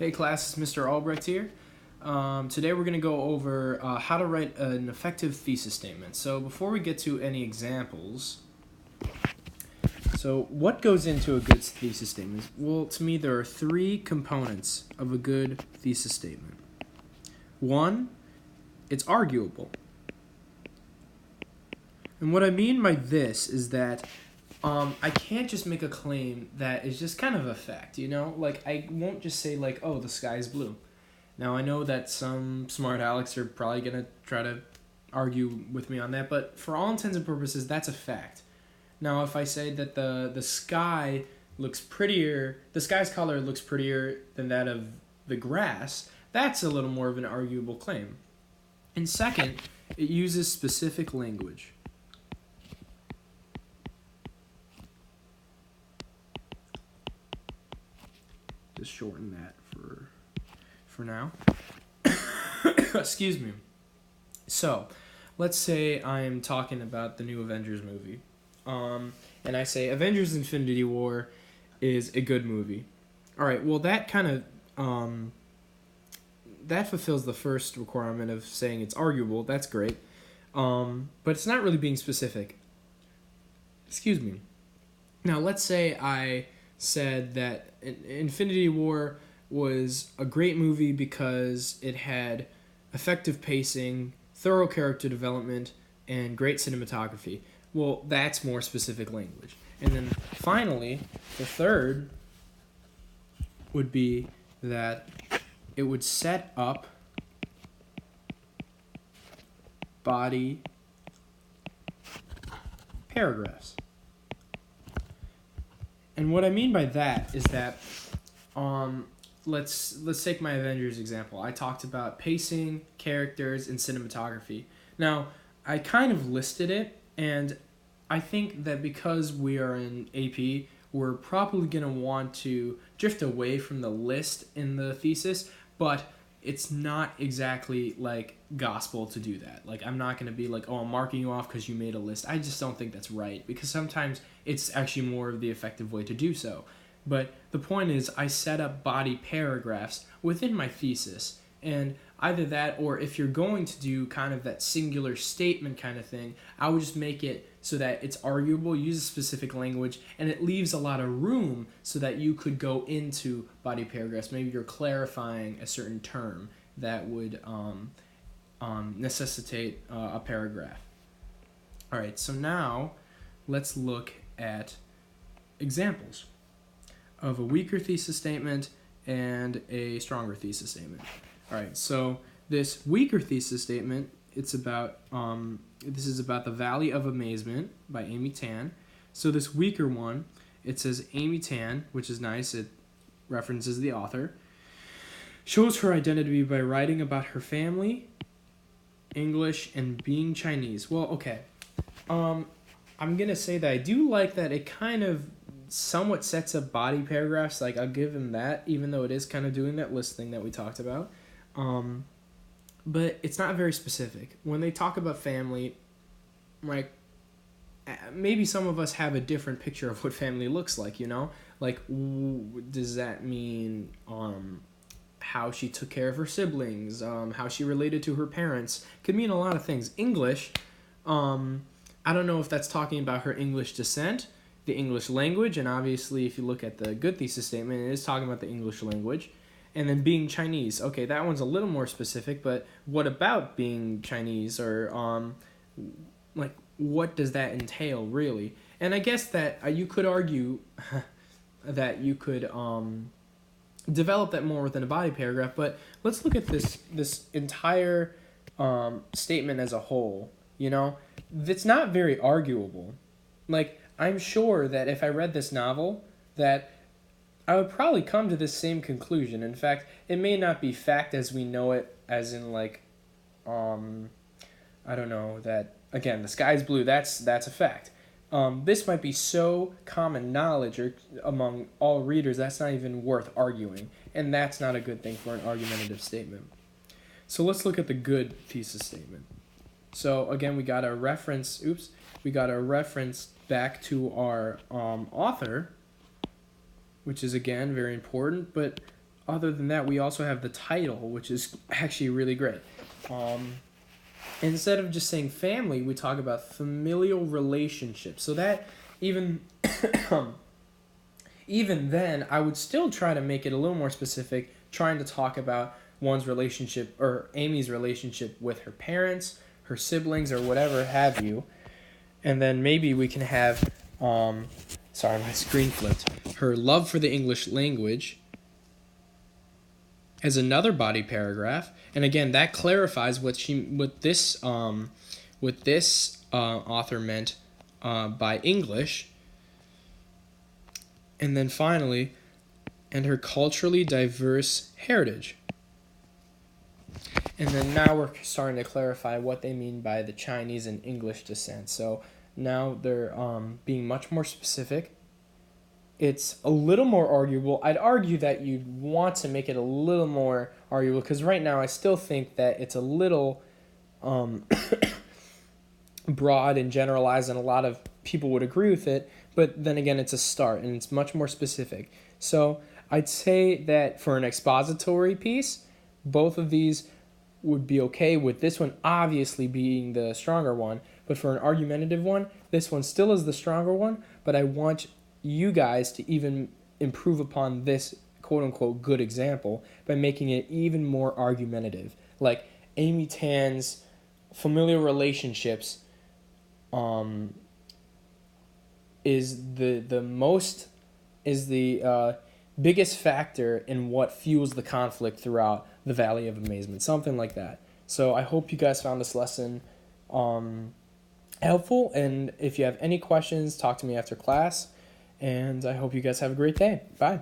Hey class, it's Mr. Albrecht here. Today we're going to go over how to write an effective thesis statement. So before we get to any examples, so what goes into a good thesis statement? Well, to me there are three components of a good thesis statement. One, it's arguable. And what I mean by this is that I can't just make a claim that is just kind of a fact, you know? Like, I won't just say, like, oh, the sky's blue. Now, I know that some smart Alex are probably going to try to argue with me on that, but for all intents and purposes, that's a fact. Now, if I say that the sky looks prettier, the sky's color looks prettier than that of the grass, that's a little more of an arguable claim. And second, it uses specific language. Just shorten that for now. Excuse me. So, let's say I'm talking about the new Avengers movie. And I say Avengers Infinity War is a good movie. Alright, well that kind of that fulfills the first requirement of saying it's arguable. That's great. But it's not really being specific. Excuse me. Now let's say I said that Infinity War was a great movie because it had effective pacing, thorough character development, and great cinematography. Well, that's more specific language. And then finally, the third would be that it would set up body paragraphs. And what I mean by that is that, let's take my Avengers example. I talked about pacing, characters, and cinematography. Now, I kind of listed it, and I think that because we are in AP, we're probably going to want to drift away from the list in the thesis, but it's not exactly like gospel to do that. Like, I'm not going to be like, oh, I'm marking you off because you made a list. I just don't think that's right, because sometimes it's actually more of the effective way to do so. But the point is, I set up body paragraphs within my thesis, and either that, or if you're going to do kind of that singular statement kind of thing, I would just make it so that it's arguable, use a specific language, and it leaves a lot of room so that you could go into body paragraphs. Maybe you're clarifying a certain term that would necessitate a paragraph. All right, so now let's look at examples of a weaker thesis statement and a stronger thesis statement. All right, so this weaker thesis statement, it's about this is about The Valley of Amazement by Amy Tan. So this weaker one, it says Amy Tan, which is nice. It references the author. Shows her identity by writing about her family, English, and being Chinese. Well, okay. I'm gonna say that I do like that it kind of somewhat sets up body paragraphs. Like, I'll give him that, even though it is kind of doing that list thing that we talked about. But it's not very specific. When they talk about family, like, maybe some of us have a different picture of what family looks like, you know? Like, does that mean how she took care of her siblings, how she related to her parents? Could mean a lot of things. English, I don't know if that's talking about her English descent, the English language, and obviously if you look at the good thesis statement, it is talking about the English language. And then being Chinese. Okay, that one's a little more specific, but what about being Chinese? Or, like, what does that entail, really? And I guess that you could argue that you could develop that more within a body paragraph, but let's look at this entire statement as a whole, you know? It's not very arguable. Like, I'm sure that if I read this novel, that I would probably come to this same conclusion. In fact, it may not be fact as we know it, as in, like, I don't know, that, again, the sky's blue, that's a fact. This might be so common knowledge or among all readers that's not even worth arguing, and that's not a good thing for an argumentative statement. So let's look at the good thesis statement. So again, we got a reference back to our author, which is again very important, but other than that, we also have the title, which is actually really great. Instead of just saying family, we talk about familial relationships. So that even even then, I would still try to make it a little more specific, trying to talk about one's relationship or Amy's relationship with her parents, her siblings, or whatever have you. And then maybe we can have, sorry, my screen flipped, her love for the English language as another body paragraph. And again, that clarifies what this author meant by English. And then finally, and her culturally diverse heritage. And then now we're starting to clarify what they mean by the Chinese and English descent. So now they're being much more specific. It's a little more arguable. I'd argue that you'd want to make it a little more arguable because right now I still think that it's a little broad and generalized, and a lot of people would agree with it. But then again, it's a start, and it's much more specific. So I'd say that for an expository piece, both of these would be okay, with this one obviously being the stronger one. But for an argumentative one, this one still is the stronger one, but I want you guys to even improve upon this quote-unquote good example by making it even more argumentative. Like Amy Tan's familial relationships is the biggest factor in what fuels the conflict throughout the Valley of Amazement, something like that. So I hope you guys found this lesson helpful, and if you have any questions, talk to me after class, and I hope you guys have a great day. Bye.